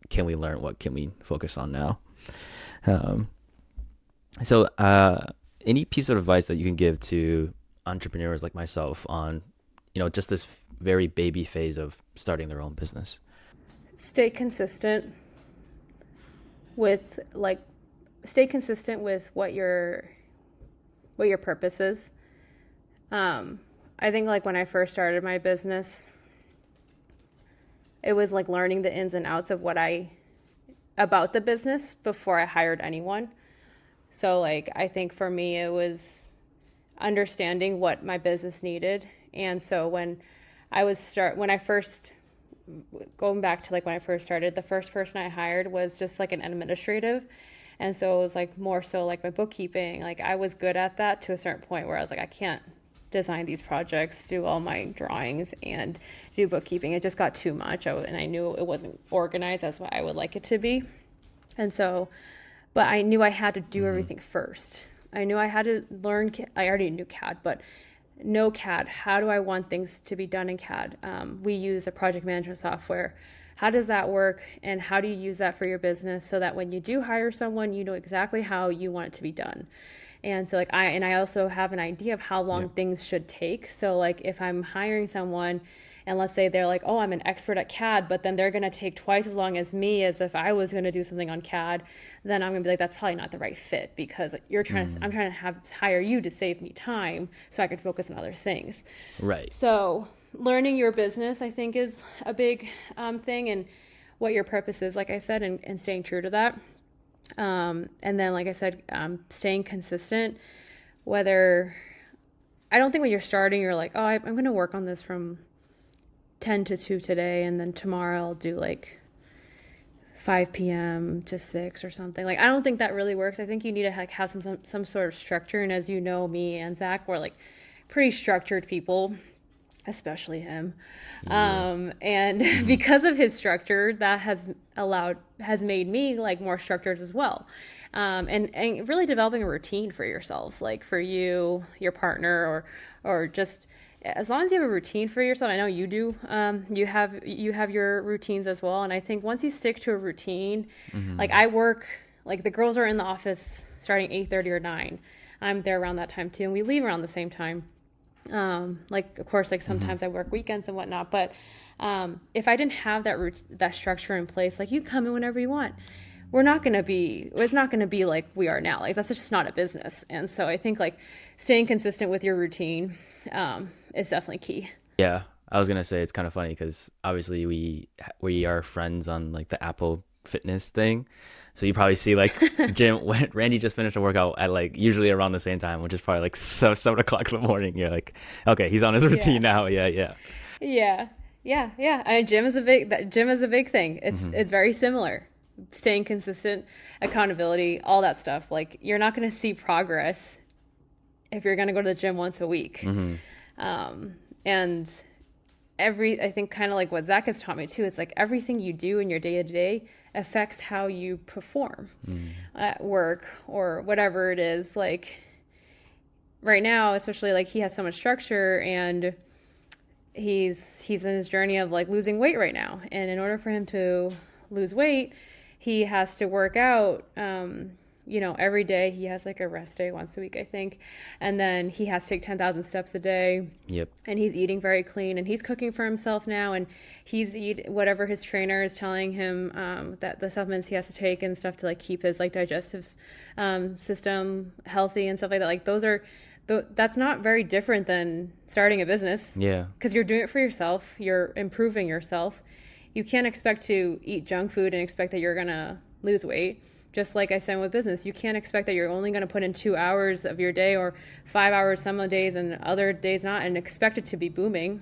S2: can we learn, what can we focus on now. So any piece of advice that you can give to entrepreneurs like myself on just this very baby phase of starting their own business?
S1: Stay consistent with what your purpose is. I think like when I first started my business, it was like learning the ins and outs of about the business before I hired anyone. So like I think for me it was understanding what my business needed. And so when I first, going back to like when I first started, the first person I hired was just like an administrative. And so it was like more so like my bookkeeping. Like I was good at that to a certain point where I was like, I can't design these projects, do all my drawings, and do bookkeeping. It just got too much. And I knew it wasn't organized as what I would like it to be. And so, but I knew I had to do everything first. I knew I had to learn. I already knew CAD, but no CAD. How do I want things to be done in CAD? We use a project management software. How does that work? And how do you use that for your business so that when you do hire someone, you know exactly how you want it to be done? And so like I also have an idea of how long things should take. So like if I'm hiring someone and let's say they're like, oh, I'm an expert at CAD, but then they're going to take twice as long as me as if I was going to do something on CAD, then I'm going to be like, that's probably not the right fit because I'm trying to hire you to save me time so I can focus on other things.
S2: Right.
S1: So learning your business, I think, is a big thing, and what your purpose is, like I said, and staying true to that. And then, like I said, staying consistent. I don't think when you're starting, you're like, oh, I'm going to work on this from 10 to 2 today, and then tomorrow I'll do like 5 p.m. to 6 or something. Like, I don't think that really works. I think you need to like have some sort of structure. And as you know, me and Zach, we're like pretty structured people, especially him. And because of his structure, that has made me like more structured as well. And really developing a routine for yourselves, like for you, your partner, or just as long as you have a routine for yourself. I know you do. You have your routines as well. And I think once you stick to a routine, like I work, like the girls are in the office starting 8:30 or 9. I'm there around that time too. And we leave around the same time. Like, of course, like sometimes I work weekends and whatnot, but, if I didn't have that structure in place, like you come in whenever you want, it's not going to be like we are now. Like that's just not a business. And so I think like staying consistent with your routine, is definitely key.
S2: Yeah. I was going to say, it's kind of funny because obviously we are friends on like the Apple Fitness thing. So you probably see like Jim, when Randy just finished a workout at like usually around the same time, which is probably like 7 o'clock in the morning. You're like, okay, he's on his routine now. Yeah.
S1: And gym is a big thing. It's very similar. Staying consistent, accountability, all that stuff. Like you're not going to see progress if you're going to go to the gym once a week. And I think kind of like what Zach has taught me too, it's like everything you do in your day to day affects how you perform at work or whatever it is. Like right now, especially like he has so much structure and he's in his journey of like losing weight right now. And in order for him to lose weight, he has to work out, every day. He has like a rest day once a week, I think. And then he has to take 10,000 steps a day. Yep. And he's eating very clean and he's cooking for himself now. And he's whatever his trainer is telling him, that the supplements he has to take and stuff to like keep his like digestive, system healthy and stuff like that. Like that's not very different than starting a business. Yeah. Because you're doing it for yourself. You're improving yourself. You can't expect to eat junk food and expect that you're going to lose weight. Just like I said with business, you can't expect that you're only going to put in 2 hours of your day or 5 hours some days and other days not and expect it to be booming.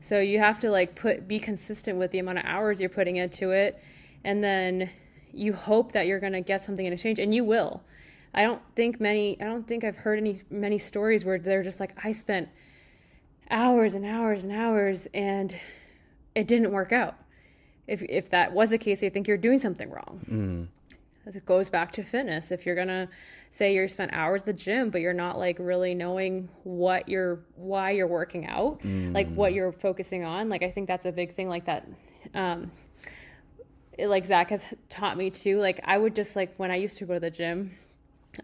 S1: So you have to like be consistent with the amount of hours you're putting into it. And then you hope that you're going to get something in exchange, and you will. I don't think I've heard many stories where they're just like, I spent hours and hours and hours and it didn't work out. If that was the case, I think you're doing something wrong. It goes back to fitness. If you're gonna say you spent hours at the gym, but you're not like really knowing why you're working out, like what you're focusing on, like I think that's a big thing. Like that, like Zach has taught me too. Like I would just like when I used to go to the gym,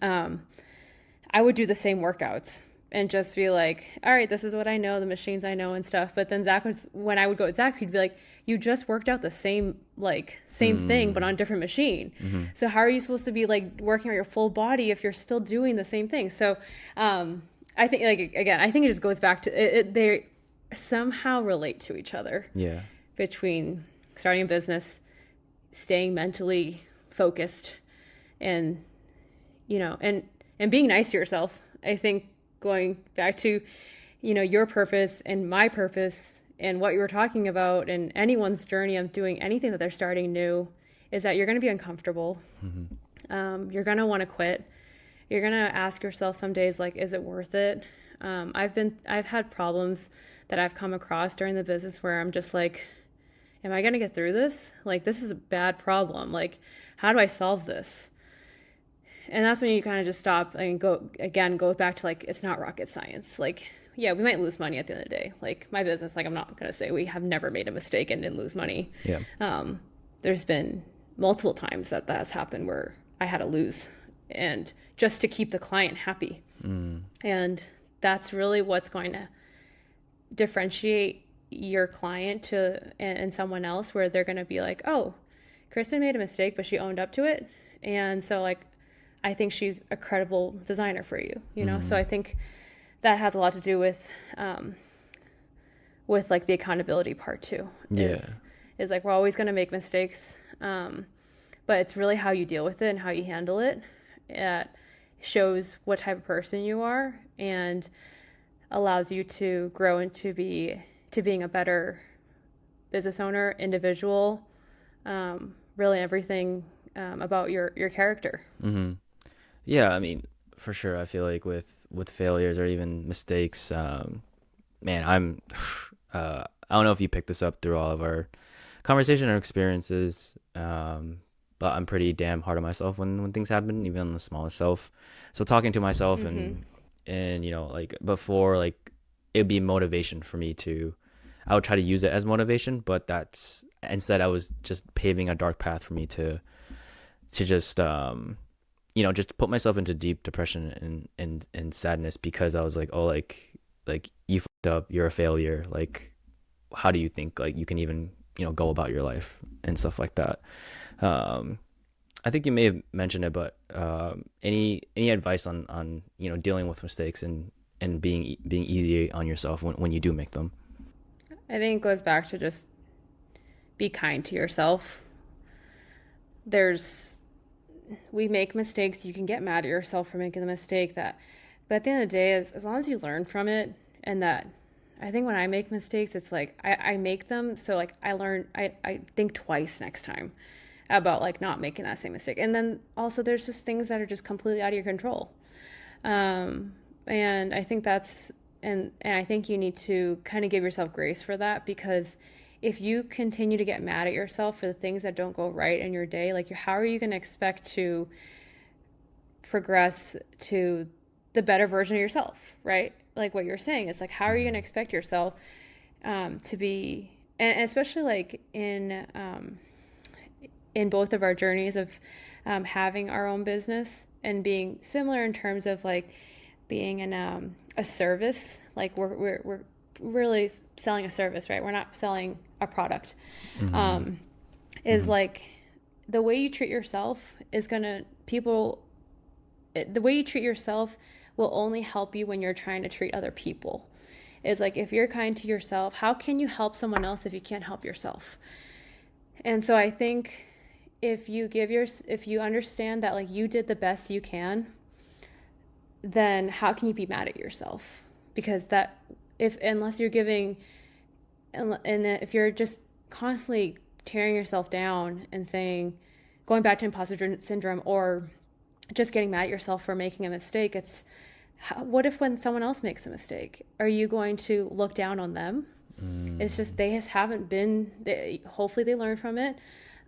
S1: I would do the same workouts and just be like, all right, this is what I know, the machines I know and stuff. But then when I would go with Zach, he'd be like, you just worked out the same thing, but on a different machine. So how are you supposed to be like working on your full body if you're still doing the same thing? So, I think like, again, I think it just goes back to they somehow relate to each other. Yeah. Between starting a business, staying mentally focused and, and being nice to yourself. I think going back to, your purpose and my purpose and what you were talking about, and anyone's journey of doing anything that they're starting new, is that you're going to be uncomfortable. You're going to want to quit. You're going to ask yourself some days, like, is it worth it? I've had problems that I've come across during the business where I'm just like, am I going to get through this? Like, this is a bad problem. Like, how do I solve this? And that's when you kind of just stop and go back to, like, it's not rocket science. Like, yeah, we might lose money at the end of the day. Like, my business, like, I'm not going to say we have never made a mistake and didn't lose money.
S2: Yeah.
S1: There's been multiple times that has happened where I had to lose, and just to keep the client happy. And that's really what's going to differentiate your client and someone else, where they're going to be like, oh, Kristyn made a mistake, but she owned up to it. And so, like, I think she's a credible designer for you, So I think that has a lot to do with like the accountability part too. Is like, we're always going to make mistakes. But it's really how you deal with it and how you handle it. It shows what type of person you are and allows you to grow into being a better business owner, individual, really everything about your character.
S2: Yeah, I mean, for sure. I feel like with failures or even mistakes, man, I don't know if you picked this up through all of our conversation or experiences, but I'm pretty damn hard on myself when things happen, even on the smallest self. So talking to myself and like before, like, it'd be motivation for me I would try to use it as motivation, but instead I was just paving a dark path for me to just just put myself into deep depression and sadness, because I was like, oh, like you fucked up, you're a failure, like, how do you think, like, you can even go about your life and stuff like that. I think you may have mentioned it, but any advice on dealing with mistakes and being easy on yourself when you do make them?
S1: I think it goes back to just be kind to yourself. We make mistakes. You can get mad at yourself for making the mistake, but at the end of the day, as long as you learn from it, and that, I think when I make mistakes, it's like I make them so, like, I learn, I think twice next time about, like, not making that same mistake. And then also there's just things that are just completely out of your control. And I think and I think you need to kind of give yourself grace for that, because if you continue to get mad at yourself for the things that don't go right in your day, like, how are you going to expect to progress to the better version of yourself, right? Like what you're saying, it's like, how are you going to expect yourself to be, and especially like in both of our journeys of having our own business and being similar in terms of, like, being in a service, like we're really selling a service, right? We're not selling a product. Is like, the way you treat yourself the way you treat yourself will only help you when you're trying to treat other people. Is like, if you're kind to yourself, how can you help someone else if you can't help yourself? And so I think if you understand that, like, you did the best you can, then how can you be mad at yourself? Because unless you're giving, and if you're just constantly tearing yourself down and saying, going back to imposter syndrome, or just getting mad at yourself for making a mistake, what if when someone else makes a mistake, are you going to look down on them? It's just, they just haven't been, hopefully they learn from it.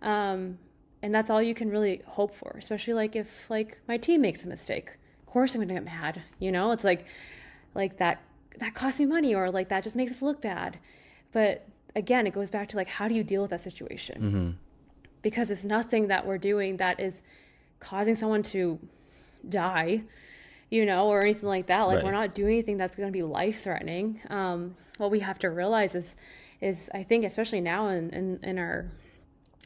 S1: And that's all you can really hope for, especially like if, like, my team makes a mistake, of course I'm going to get mad. It's like that costs me money, or like that just makes us look bad. But again, it goes back to, like, how do you deal with that situation? Because it's nothing that we're doing that is causing someone to die, or anything like that. Like, right. We're not doing anything that's going to be life-threatening. What we have to realize is I think, especially now in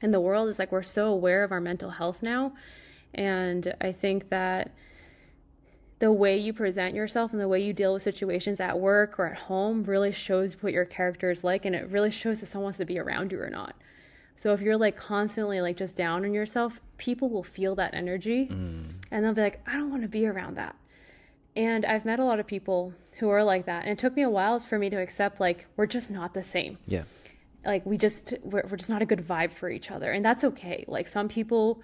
S1: the world, is like, we're so aware of our mental health now. And I think that the way you present yourself and the way you deal with situations at work or at home really shows what your character is like, and it really shows if someone wants to be around you or not. So if you're, like, constantly, like, just down on yourself, people will feel that energy and they'll be like, I don't want to be around that. And I've met a lot of people who are like that. And it took me a while for me to accept, like, we're just not the same.
S2: Yeah.
S1: Like, we're just not a good vibe for each other. And that's okay. Like, some people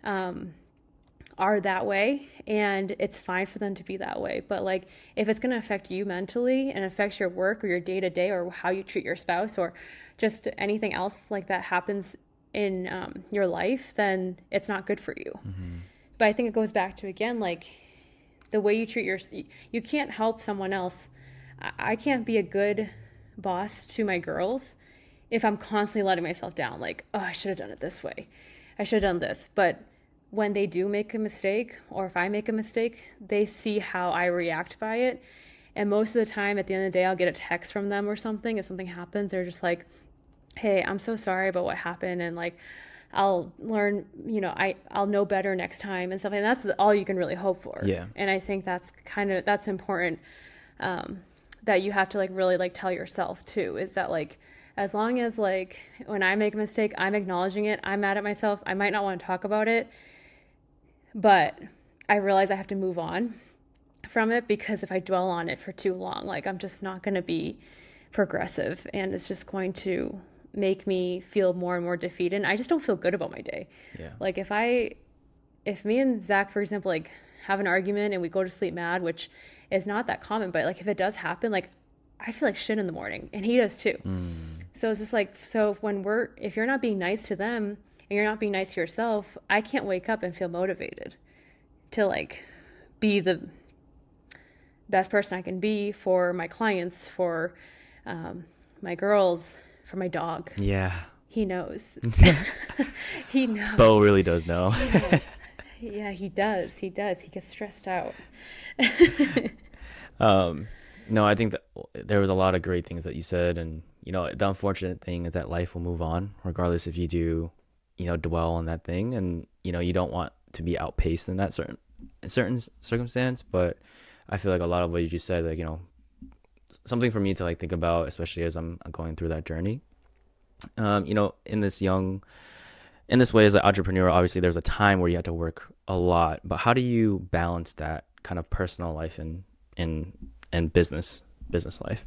S1: are that way, and it's fine for them to be that way. But like, if it's going to affect you mentally and affects your work or your day-to-day or how you treat your spouse or just anything else like that happens in your life, then it's not good for you. Mm-hmm. But I think it goes back to, again, like, the way you treat you can't help someone else. I can't be a good boss to my girls if I'm constantly letting myself down. Like, oh, I should have done it this way. I should have done this. But when they do make a mistake, or if I make a mistake, they see how I react by it. And most of the time, at the end of the day, I'll get a text from them or something. If something happens, they're just like, hey, I'm so sorry about what happened. And like, I'll learn, I'll know better next time and stuff. And that's all you can really hope for.
S2: Yeah.
S1: And I think that's important, that you have to like really like tell yourself too, is that like, as long as like when I make a mistake, I'm acknowledging it. I'm mad at myself. I might not want to talk about it, but I realize I have to move on from it, because if I dwell on it for too long, like, I'm just not going to be progressive, and it's just going to make me feel more and more defeated. And I just don't feel good about my day.
S2: Yeah.
S1: Like, if me and Zach, for example, like have an argument and we go to sleep mad, which is not that common, but like if it does happen, like I feel like shit in the morning, and he does too. So it's just like, if you're not being nice to them and you're not being nice to yourself, I can't wake up and feel motivated to like be the best person I can be for my clients, for my girls, for my dog.
S2: Yeah.
S1: He knows. He knows.
S2: Bo really does know.
S1: He knows. Yeah, he does. He gets stressed out.
S2: No, I think that there was a lot of great things that you said. And, the unfortunate thing is that life will move on regardless if you do, dwell on that thing. And, you don't want to be outpaced in that certain circumstance. But I feel like a lot of what you just said, like, something for me to like think about, especially as I'm going through that journey. In this way as an entrepreneur, obviously there's a time where you have to work a lot, but how do you balance that kind of personal life and business life?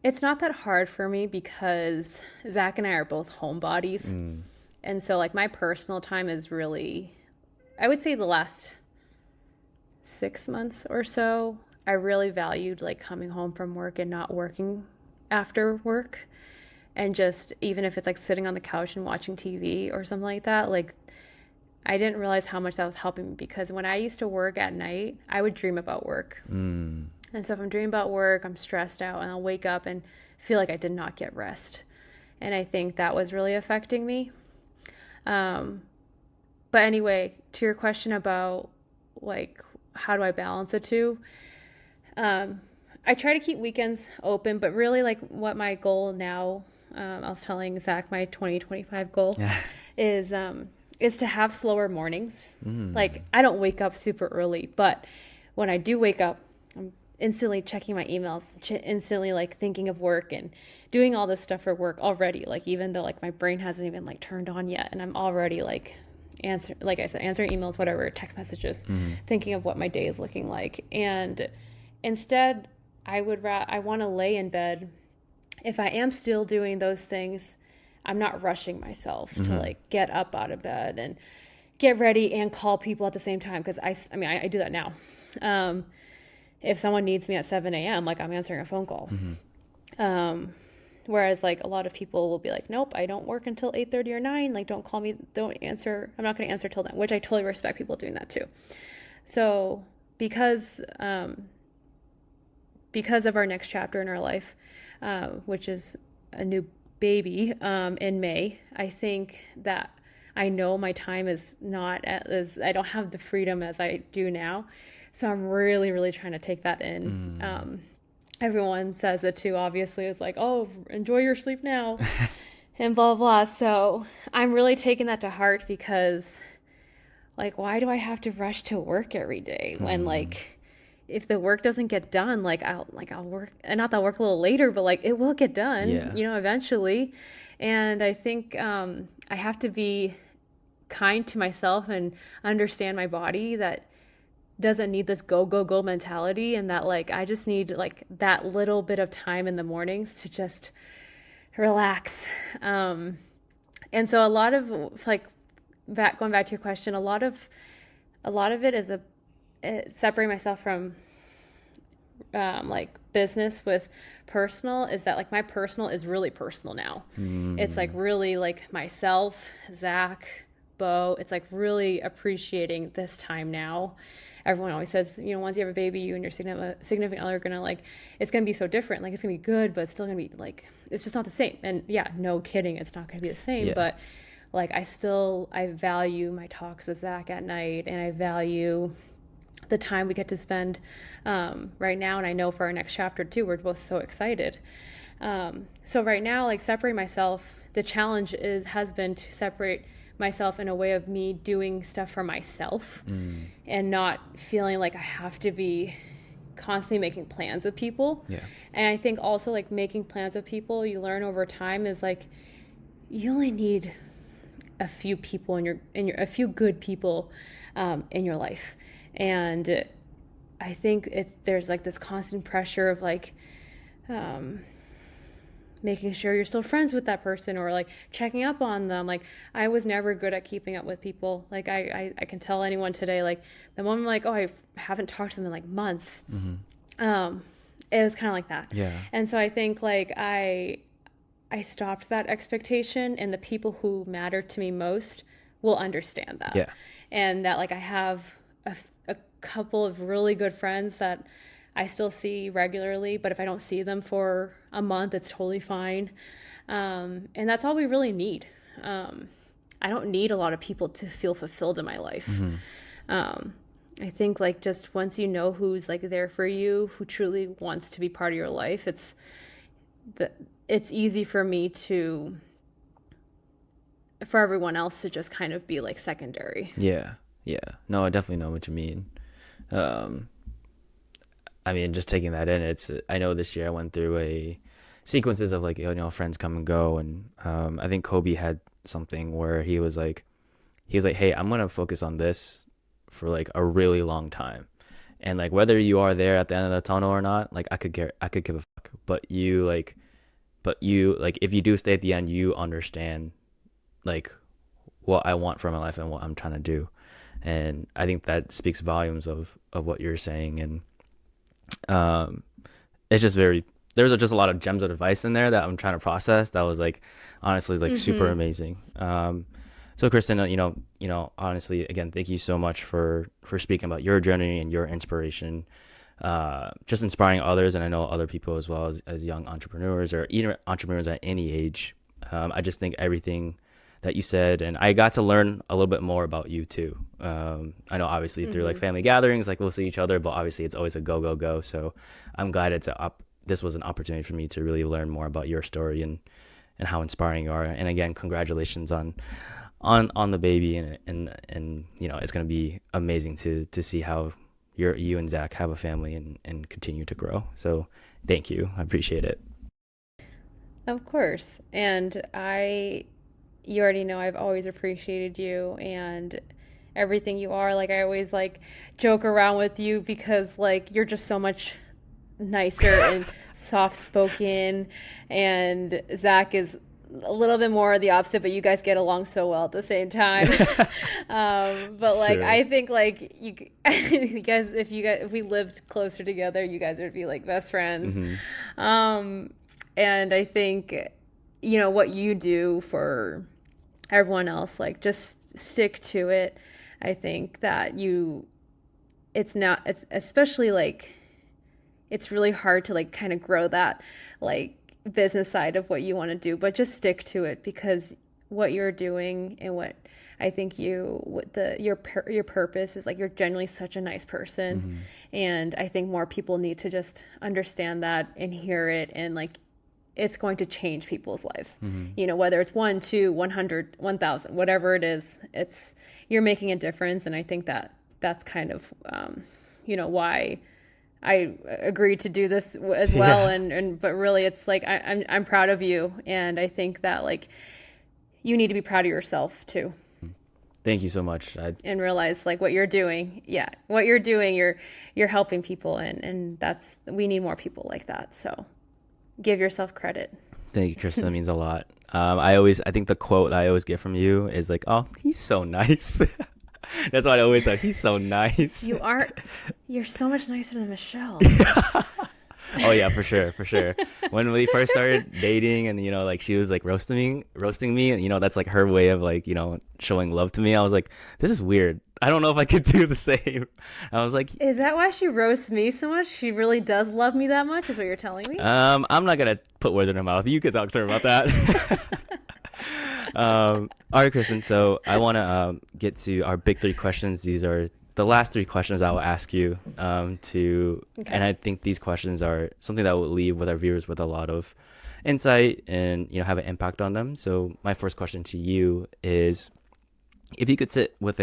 S1: It's not that hard for me because Zach and I are both homebodies. And so like my personal time is really, I would say the last 6 months or so, I really valued like coming home from work and not working after work. And just, even if it's like sitting on the couch and watching TV or something like that, like I didn't realize how much that was helping me, because when I used to work at night, I would dream about work. And so if I'm dreaming about work, I'm stressed out, and I'll wake up and feel like I did not get rest. And I think that was really affecting me. But anyway, to your question about like, how do I balance the two? I try to keep weekends open, but really like what my goal now, I was telling Zach my 2025 goal is to have slower mornings. Like I don't wake up super early, but when I do wake up, I'm instantly checking my emails, instantly like thinking of work and doing all this stuff for work already. Like even though like my brain hasn't even like turned on yet, and I'm already like answering emails, whatever, text messages, thinking of what my day is looking like. And instead, I want to lay in bed. If I am still doing those things, I'm not rushing myself to like get up out of bed and get ready and call people at the same time. Cause I do that now. If someone needs me at 7 a.m., like I'm answering a phone call. Whereas like a lot of people will be like, nope, I don't work until 8:30 or 9. Like, don't call me. Don't answer. I'm not going to answer till then, which I totally respect people doing that too. So because of our next chapter in our life, which is a new baby in May, I think that I know my time is not as, I don't have the freedom as I do now. So I'm really, really trying to take that in. Everyone says it too, obviously. It's like, oh, enjoy your sleep now and blah, blah. So I'm really taking that to heart, because like, why do I have to rush to work every day when like, if the work doesn't get done, like I'll work, and not that I'll work a little later, but like it will get done, eventually. And I think I have to be kind to myself and understand my body, that doesn't need this go, go, go mentality, and that like I just need like that little bit of time in the mornings to just relax. And so a lot of like going back to your question, a lot of it is separating myself from like business with personal, is that like my personal is really personal now. It's like really like myself, Zach, Bo. It's like really appreciating this time now. Everyone always says, once you have a baby, you and your significant other are gonna like, it's gonna be so different. Like it's gonna be good, but it's still gonna be like, it's just not the same. And yeah, no kidding, it's not gonna be the same. But like I value my talks with Zach at night, and I value the time we get to spend right now. And I know for our next chapter too, we're both so excited. So right now, like separating myself, the challenge has been to separate myself in a way of me doing stuff for myself and not feeling like I have to be constantly making plans with people. And I think also like making plans with people, you learn over time is like you only need a few people a few good people in your life. And I think there's like this constant pressure of like making sure you're still friends with that person, or like checking up on them. Like I was never good at keeping up with people. Like I can tell anyone today, like the moment I'm like, oh, I haven't talked to them in like months. It was kind of like that. And so I think like I stopped that expectation, and the people who matter to me most will understand that. And that like I have a couple of really good friends that I still see regularly, but if I don't see them for a month, it's totally fine. And that's all we really need. I don't need a lot of people to feel fulfilled in my life. I think like just once you know who's like there for you, who truly wants to be part of your life, it's easy for me for everyone else to just kind of be like secondary.
S2: No, I definitely know what you mean. I mean, just taking that in, I know this year I went through sequences of like, friends come and go. And I think Kobe had something where he was like, hey, I'm going to focus on this for like a really long time. And like, whether you are there at the end of the tunnel or not, like I could give a fuck, but you if you do stay at the end, you understand like what I want from my life and what I'm trying to do. And I think that speaks volumes of what you're saying. And it's just there's just a lot of gems of advice in there that I'm trying to process. That was like, honestly, like super amazing. So Kristyn, honestly, again, thank you so much for speaking about your journey and your inspiration, just inspiring others. And I know other people as well as young entrepreneurs or even entrepreneurs at any age. I just think everything that you said, and I got to learn a little bit more about you too. I know obviously through like family gatherings, like we'll see each other, but obviously it's always a go, go, go. So I'm glad this was an opportunity for me to really learn more about your story and how inspiring you are. And again, congratulations on the baby, and it's going to be amazing to see how you and Zach have a family and continue to grow. So thank you. I appreciate it.
S1: Of course. And you already know I've always appreciated you and everything you are. Like I always like joke around with you because like you're just so much nicer and soft spoken, and Zach is a little bit more the opposite, but you guys get along so well at the same time. But like, true. I think like you guys, if we lived closer together, you guys would be like best friends. And I think, what you do for everyone else, like just stick to it. I think that it's especially like, it's really hard to like kind of grow that like business side of what you want to do, but just stick to it, because what you're doing and what I think your purpose is, like, you're genuinely such a nice person. And I think more people need to just understand that and hear it, and like it's going to change people's lives. Whether it's 1, 2, 100, 1,000, whatever it is, you're making a difference. And I think that's kind of why I agreed to do this as well. But really it's like, I'm proud of you. And I think that like you need to be proud of yourself too.
S2: Thank you so much.
S1: and realize like what you're doing. Yeah, what you're doing, you're helping people, and that's we need more people like that. So give yourself credit.
S2: Thank you, Krista. That means a lot. I think the quote I always get from you is like, "Oh, he's so nice." That's what I always thought. He's so nice.
S1: You're so much nicer than Michelle.
S2: Oh yeah, for sure, for sure. When we first started dating, and like she was like roasting me, and that's like her way of like showing love to me. I was like, this is weird. I don't know if I could do the same. I was like,
S1: is that why she roasts me so much? She really does love me that much, is what you're telling me?
S2: I'm not gonna put words in her mouth. You could talk to her about that. All right, Kristyn. So I want to get to our big three questions. These are the last three questions I will ask you okay. And I think these questions are something that will leave with our viewers with a lot of insight and have an impact on them. So my first question to you is, if you could sit with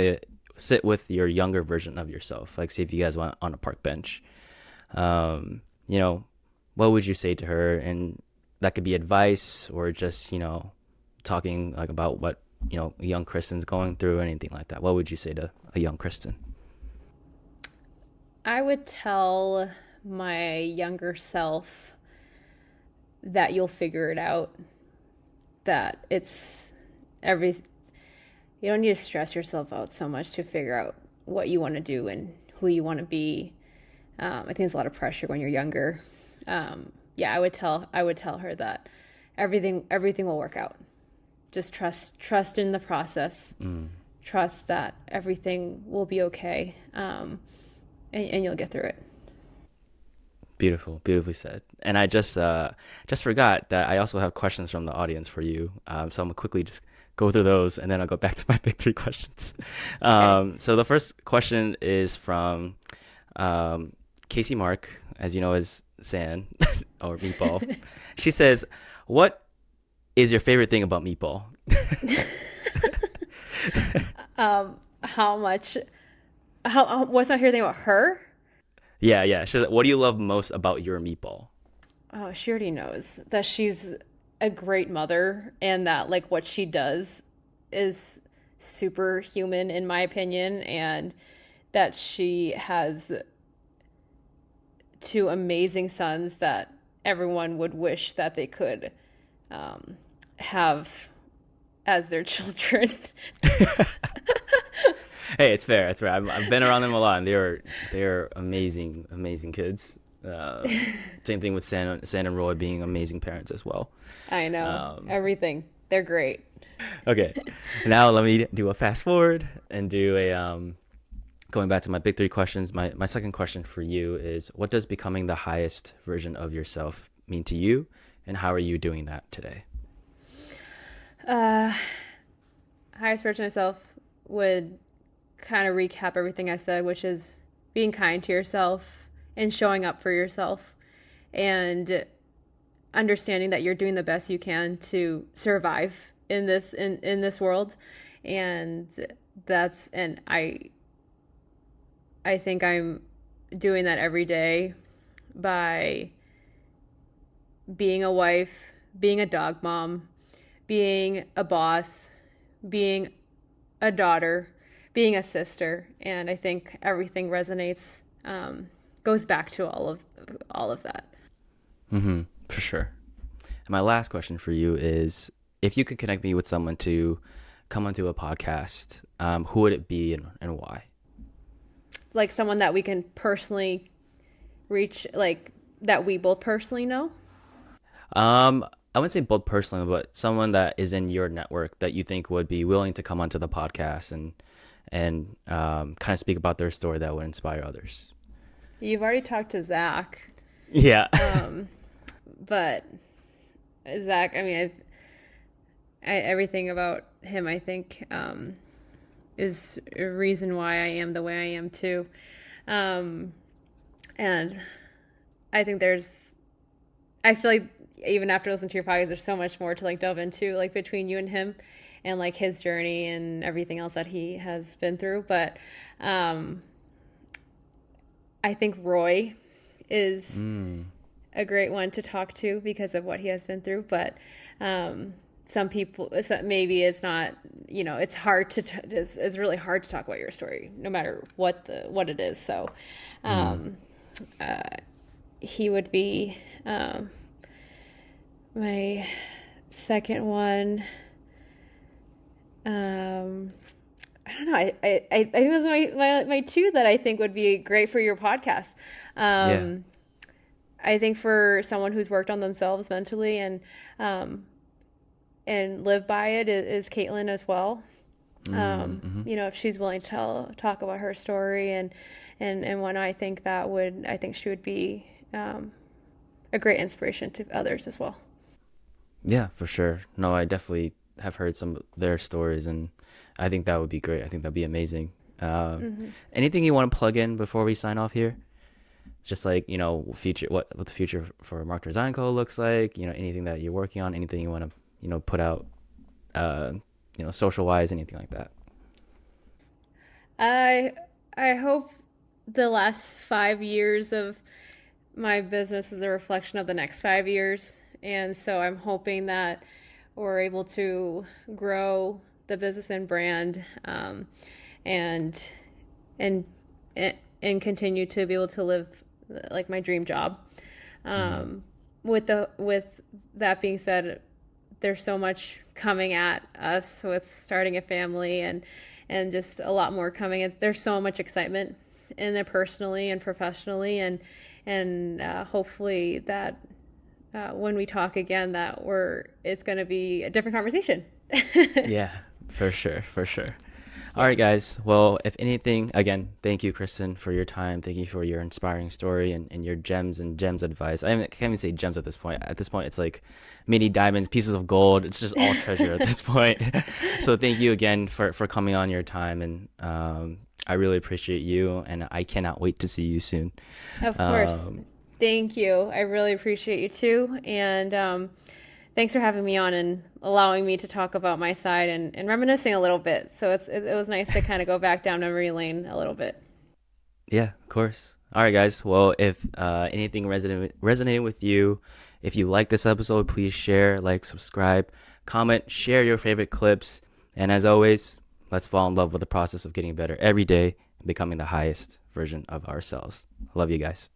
S2: your younger version of yourself, like say if you guys went on a park bench, what would you say to her? And that could be advice or just talking like about what a young Kristyn's going through, or anything like that. What would you say to a young Kristyn?
S1: I would tell my younger self that you'll figure it out, that you don't need to stress yourself out so much to figure out what you want to do and who you want to be. I think there's a lot of pressure when you're younger. I would tell her that everything will work out. Just trust in the process. Trust that everything will be okay. And you'll get through it.
S2: Beautifully said. And I just forgot that I also have questions from the audience for you. So I'm gonna quickly just go through those, and then I'll go back to my big three questions. Okay. So the first question is from Casey Mark, as you know as San or Meatball. She says, "What is your favorite thing about Meatball?"
S1: What's my favorite thing about her?
S2: Yeah. She said, what do you love most about your Meatball?
S1: Oh, she already knows that she's a great mother, and that like what she does is superhuman in my opinion, and that she has two amazing sons that everyone would wish that they could have as their children.
S2: Hey, it's fair. I've been around them a lot, and they're amazing kids. Same thing with San and Roy being amazing parents as well.
S1: I know. Everything. They're great.
S2: Okay. Now let me do a fast forward and do a going back to my big three questions. My second question for you is, what does becoming the highest version of yourself mean to you, and how are you doing that today?
S1: Highest version of myself would kind of recap everything I said, which is being kind to yourself and showing up for yourself and understanding that you're doing the best you can to survive in this world. And I think I'm doing that every day by being a wife, being a dog mom, being a boss, being a daughter, being a sister. And I think everything resonates, goes back to all of that.
S2: For sure. And my last question for you is, if you could connect me with someone to come onto a podcast, who would it be and why?
S1: Like someone that we can personally reach, like that we both personally know?
S2: I wouldn't say both personally, but someone that is in your network that you think would be willing to come onto the podcast and kind of speak about their story that would inspire others.
S1: You've already talked to Zach.
S2: Yeah.
S1: But Zach, I mean, everything about him, I think, is a reason why I am the way I am too. And I think I feel like even after listening to your podcast, there's so much more to like delve into, like between you and him and like his journey and everything else that he has been through. But I think Roy is a great one to talk to because of what he has been through. But some people, maybe it's not, it's hard to it's really hard to talk about your story, no matter what it is. So, he would be my second one. I don't know. I think those are my two that I think would be great for your podcast.
S2: Yeah.
S1: I think for someone who's worked on themselves mentally and live by it is Caitlin as well. If she's willing to talk about her story and when I think she would be a great inspiration to others as well.
S2: Yeah, for sure. No, I definitely have heard some of their stories, and I think that would be great. I think that'd be amazing. Anything you want to plug in before we sign off here? Just like, future, what the future for Mark Design Co. looks like, anything that you're working on, anything you want to, put out, social wise, anything like that.
S1: I hope the last 5 years of my business is a reflection of the next 5 years. And so I'm hoping that we're able to grow the business and brand, and continue to be able to live like my dream job. With that being said, there's so much coming at us with starting a family and just a lot more coming. There's so much excitement in there personally and professionally, and hopefully that when we talk again, it's going to be a different conversation.
S2: Yeah, for sure. All right, guys. Well, if anything, again, thank you, Kristyn, for your time. Thank you for your inspiring story and your gems advice. I can't even say gems at this point. At this point, it's like mini diamonds, pieces of gold. It's just all treasure at this point. So thank you again for coming on your time. And I really appreciate you. And I cannot wait to see you soon.
S1: Of course. Thank you. I really appreciate you too. And thanks for having me on and allowing me to talk about my side and reminiscing a little bit. So it was nice to kind of go back down memory lane a little bit.
S2: Yeah, of course. All right, guys. Well, if anything resonated with you, if you like this episode, please share, like, subscribe, comment, share your favorite clips. And as always, let's fall in love with the process of getting better every day and becoming the highest version of ourselves. I love you guys.